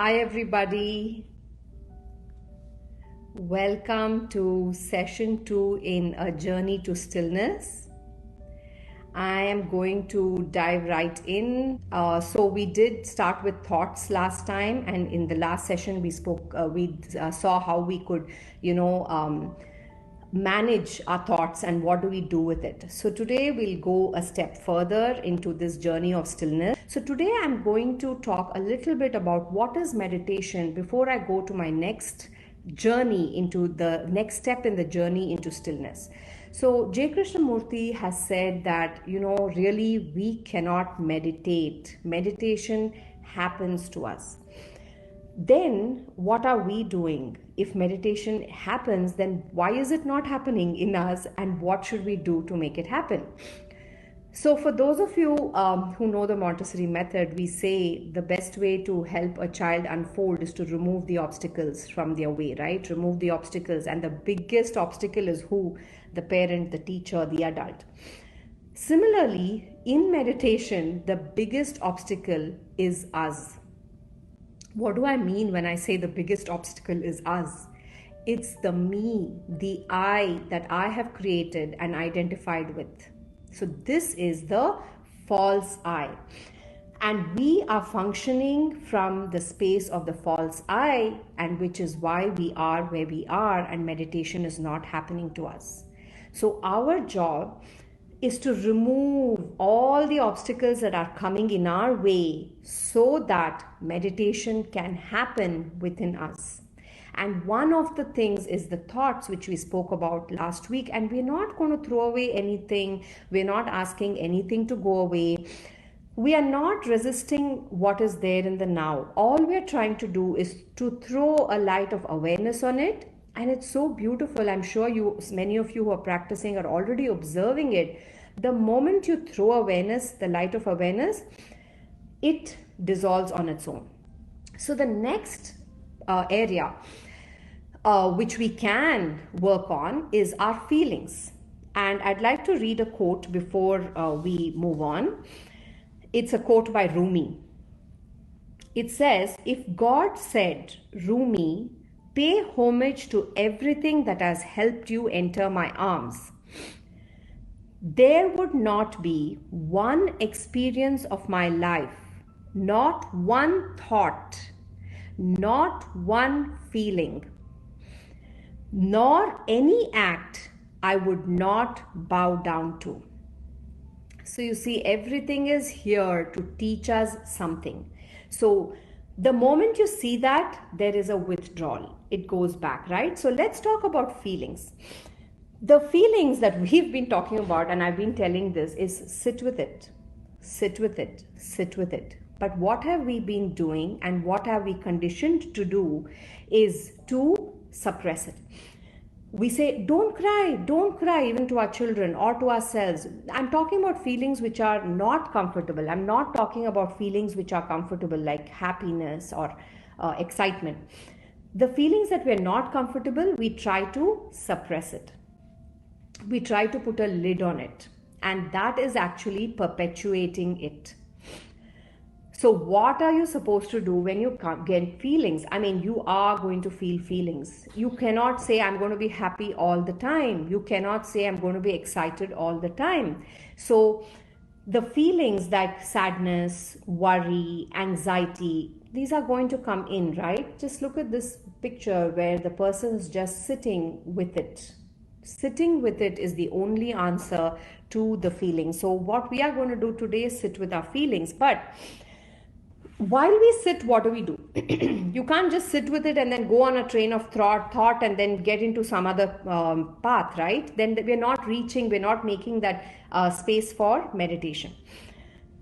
Hi, everybody. Welcome to session 2 in A Journey to Stillness. I am going to dive right in. So we did start with thoughts last time, and in the last session we saw how we could, manage our thoughts and what do we do with it. So today we'll go a step further into this journey of stillness. So today I'm going to talk a little bit about what is meditation before I go to my next journey into the next step in the journey into stillness. So J. Krishnamurti has said that, really we cannot meditate. Meditation happens to us. Then what are we doing? If meditation happens, then why is it not happening in us, and what should we do to make it happen? So for those of you who know the Montessori method, we say the best way to help a child unfold is to remove the obstacles from their way, right? Remove the obstacles, and the biggest obstacle is who? The parent, the teacher, the adult. Similarly, in meditation, the biggest obstacle is us. What do I mean when I say the biggest obstacle is us? It's the me, the I that I have created and identified with. So this is the false I. And we are functioning from the space of the false I, and which is why we are where we are and meditation is not happening to us. So our job is to remove all the obstacles that are coming in our way so that meditation can happen within us. And one of the things is the thoughts, which we spoke about last week. And we're not going to throw away anything. We're not asking anything to go away. We are not resisting what is there in the now. All we're trying to do is to throw a light of awareness on it. And it's so beautiful. I'm sure many of you who are practicing are already observing it. The moment you throw awareness, the light of awareness, it dissolves on its own. So the next area which we can work on is our feelings. And I'd like to read a quote before we move on. It's a quote by Rumi. It says, "If God said, Rumi, pay homage to everything that has helped you enter my arms, there would not be one experience of my life, not one thought, not one feeling, nor any act I would not bow down to." So you see, everything is here to teach us something. So the moment you see that, there is a withdrawal. It goes back, right? So let's talk about feelings. The feelings that we've been talking about, and I've been telling this, is sit with it, sit with it, sit with it. But what have we been doing and what have we conditioned to do is to suppress it. We say, don't cry, even to our children or to ourselves. I'm talking about feelings which are not comfortable. I'm not talking about feelings which are comfortable like happiness or excitement. The feelings that we're not comfortable, we try to suppress it. We try to put a lid on it, and that is actually perpetuating it. So what are you supposed to do when you get feelings? I mean, you are going to feel feelings. You cannot say, I'm going to be happy all the time. You cannot say, I'm going to be excited all the time. So the feelings like sadness, worry, anxiety, these are going to come in, right? Just look at this picture where the person is just sitting with it. Sitting with it is the only answer to the feeling. So what we are going to do today is sit with our feelings. But while we sit, what do we do? You can't just sit with it and then go on a train of thought and then get into some other path, right? Then we're not making that space for meditation.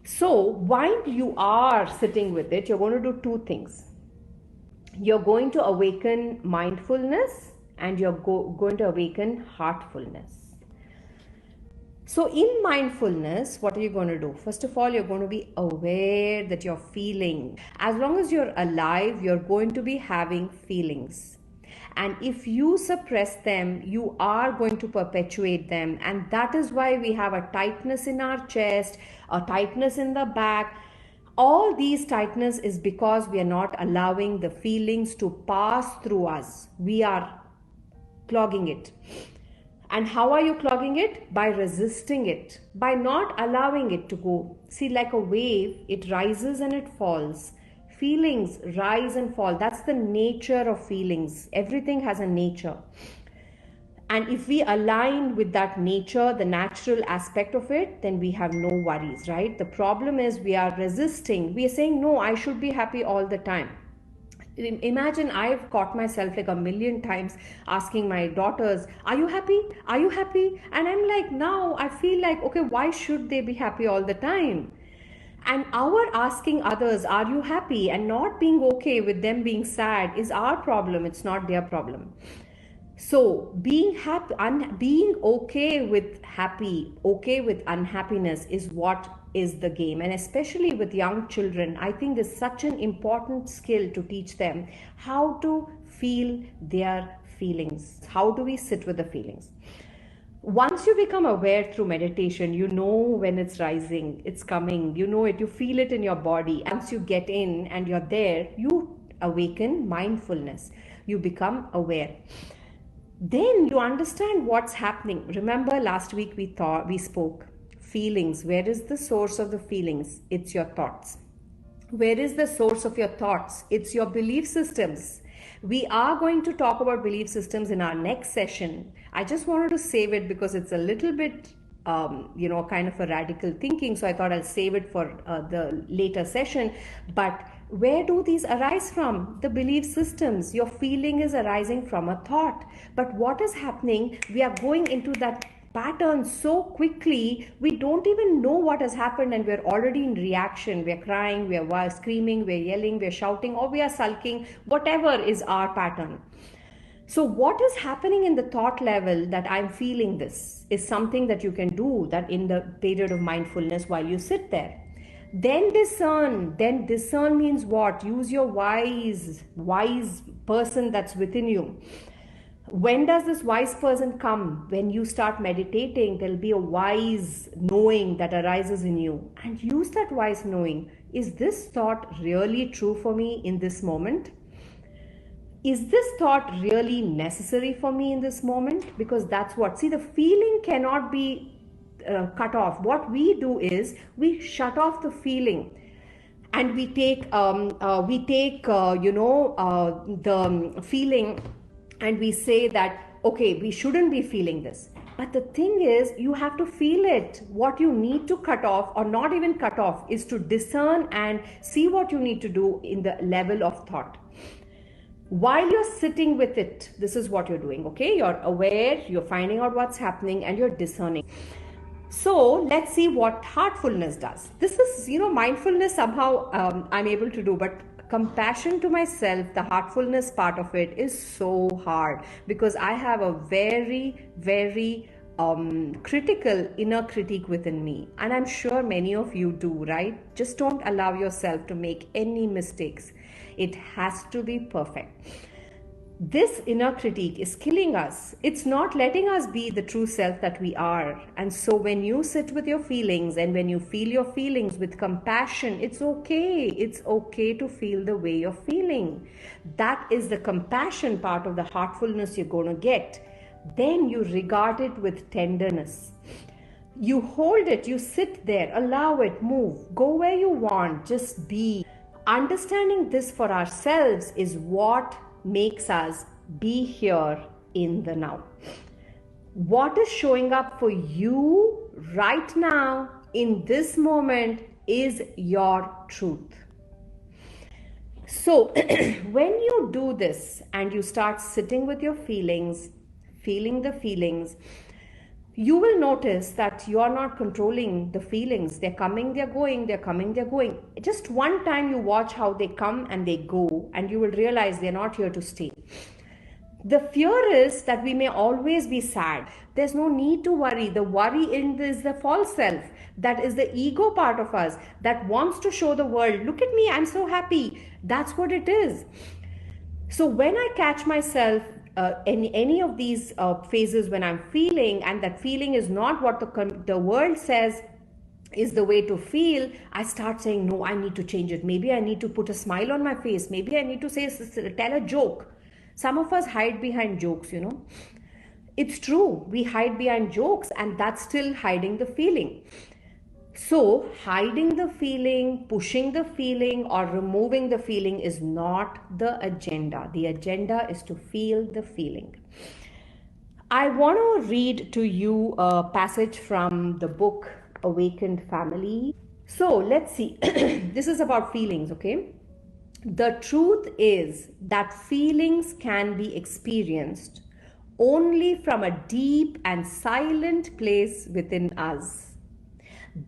So while you are sitting with it, you're going to do two things. You're going to awaken mindfulness and you're going to awaken heartfulness. So in mindfulness, what are you going to do? First of all, you're going to be aware that you're feeling. As long as you're alive, you're going to be having feelings. And if you suppress them, you are going to perpetuate them. And that is why we have a tightness in our chest, a tightness in the back. All these tightness is because we are not allowing the feelings to pass through us. We are clogging it. And how are you clogging it? By resisting it, by not allowing it to go. See, like a wave, it rises and it falls. Feelings rise and fall. That's the nature of feelings. Everything has a nature. And if we align with that nature, the natural aspect of it, then we have no worries, right? The problem is we are resisting. We are saying, no, I should be happy all the time. Imagine, I've caught myself like a million times asking my daughters, are you happy? Are you happy? And I'm like, now I feel like, okay, why should they be happy all the time? And our asking others, are you happy? And not being okay with them being sad is our problem. It's not their problem. So being happy, being okay with happy, okay with unhappiness is what is the game. And especially with young children, I think there's such an important skill to teach them how to feel their feelings. How do we sit with the feelings? Once you become aware through meditation, you know when it's rising, it's coming, you know it, you feel it in your body. Once you get in and you're there, you awaken mindfulness. You become aware. Then you understand what's happening. Remember last week we spoke feelings. Where is the source of the feelings? It's your thoughts. Where is the source of your thoughts? It's your belief systems. We are going to talk about belief systems in our next session. I just wanted to save it because it's a little bit kind of a radical thinking. So I thought I'll save it for the later session. But where do these arise from? The belief systems. Your feeling is arising from a thought. But what is happening? We are going into that pattern so quickly, we don't even know what has happened and we're already in reaction. We're crying, we're screaming, we're yelling, we're shouting, or we are sulking, whatever is our pattern. So what is happening in the thought level that I'm feeling this is something that you can do that in the period of mindfulness while you sit there. Then discern. Then discern means what? Use your wise person that's within you. When does this wise person come? When you start meditating, there'll be a wise knowing that arises in you. And use that wise knowing. Is this thought really true for me in this moment? Is this thought really necessary for me in this moment? Because that's what, see, the feeling cannot be cut off. What we do is we shut off the feeling. And we take the feeling and we say that, okay, we shouldn't be feeling this. But the thing is, you have to feel it. What you need to cut off, or not even cut off, is to discern and see what you need to do in the level of thought. While you're sitting with it, this is what you're doing, okay? You're aware, you're finding out what's happening, and you're discerning. So let's see what heartfulness does. This is, mindfulness somehow I'm able to do, but compassion to myself, the heartfulness part of it is so hard because I have a very, very critical inner critique within me. And I'm sure many of you do, right? Just don't allow yourself to make any mistakes. It has to be perfect. This inner critique is killing us. It's not letting us be the true self that we are. And so when you sit with your feelings and when you feel your feelings with compassion, it's okay. It's okay to feel the way you're feeling. That is the compassion part of the heartfulness you're going to get. Then you regard it with tenderness. You hold it, you sit there, allow it, move, go where you want, just be. Understanding this for ourselves is what makes us be here in the now. What is showing up for you right now in this moment is your truth. So when you do this and you start sitting with your feelings, feeling the feelings, you will notice that you are not controlling the feelings. They're coming, they're going, they're coming, they're going. Just one time you watch how they come and they go, and you will realize they're not here to stay. The fear is that we may always be sad. There's no need to worry. The worry is the false self. That is the ego part of us that wants to show the world, look at me, I'm so happy. That's what it is. So when I catch myself in any of these phases when I'm feeling, and that feeling is not what the world says is the way to feel, I start saying, no, I need to change it. Maybe I need to put a smile on my face. Maybe I need to tell a joke. Some of us hide behind jokes, It's true, we hide behind jokes, and that's still hiding the feeling. So, hiding the feeling, pushing the feeling, or removing the feeling is not the agenda. The agenda is to feel the feeling. I want to read to you a passage from the book Awakened Family. So, let's see. This is about feelings, okay? The truth is that feelings can be experienced only from a deep and silent place within us.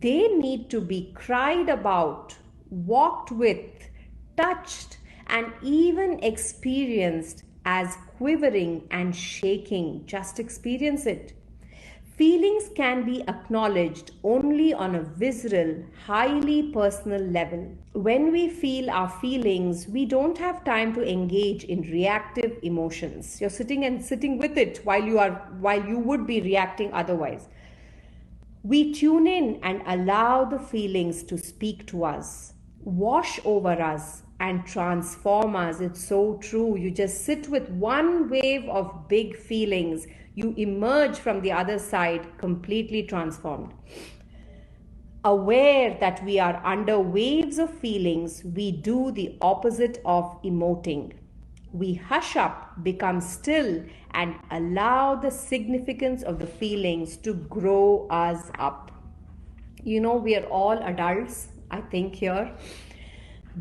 They need to be cried about, walked with, touched, and even experienced as quivering and shaking. Just experience it. Feelings can be acknowledged only on a visceral, highly personal level. When we feel our feelings, we don't have time to engage in reactive emotions. You're sitting with it while you would be reacting otherwise. We tune in and allow the feelings to speak to us, wash over us, and transform us. It's so true. You just sit with one wave of big feelings. You emerge from the other side completely transformed. Aware that we are under waves of feelings, we do the opposite of emoting. We hush up, become still, and allow the significance of the feelings to grow us up. We are all adults, I think, here,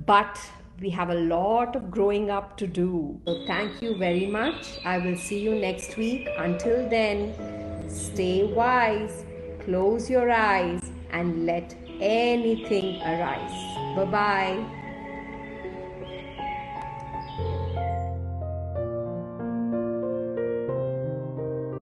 but we have a lot of growing up to do. So thank you very much. I will see you next week. Until then, stay wise, close your eyes, and let anything arise. Bye-bye.